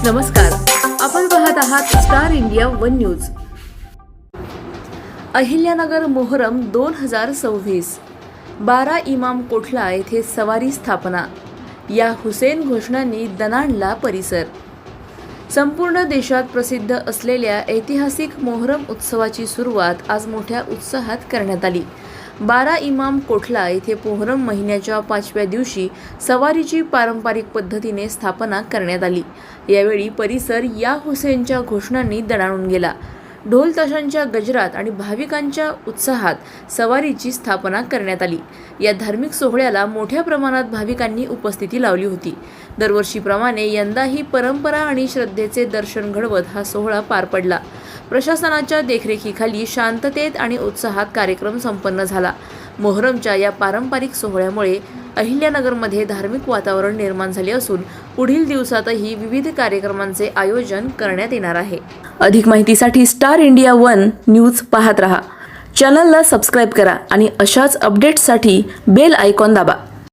नमस्कार, आपण पाहत आहात star India one news. Ahilyanagar Muharram 2026 12 इमाम कोठला येथे सवारी स्थापना, या हुसेन घोषणांनी दणाणला परिसर। संपूर्ण देशात प्रसिद्ध असलेल्या ऐतिहासिक मोहरम उत्सवाची सुरुवात आज मोठ्या उत्साहात करण्यात आली। 12 इमाम कोठला येथे मोहरम महिन्याच्या 5व्या दिवशी सवारीची पारंपरिक पद्धतीने स्थापना करण्यात आली। यावेळी परिसर या हुसेनच्या घोषणांनी दणाणून गेला। ढोल ताशांच्या गजरात आणि भाविकांच्या उत्साहात सवारीची स्थापना करण्यात आली। या धार्मिक सोहळ्याला मोठ्या प्रमाणात भाविकांनी उपस्थिती लावली होती। दरवर्षीप्रमाणे यंदाही परंपरा आणि श्रद्धेचे दर्शन घडवत हा सोहळा पार पडला। प्रशासनाच्या देखरेखीखाली शांततेत आणि उत्साहात कार्यक्रम संपन्न झाला। मोहरमच्या या पारंपरिक सोहळ्यामुळे अहिल्यानगरमध्ये धार्मिक वातावरण निर्माण झाले असून पुढील दिवसातही विविध कार्यक्रमांचे आयोजन करण्यात येणार आहे। अधिक माहितीसाठी स्टार इंडिया वन न्यूज पाहत रहा। चॅनलला सबस्क्राइब करा आणि अशाच अपडेट्ससाठी बेल आयकॉन दाबा।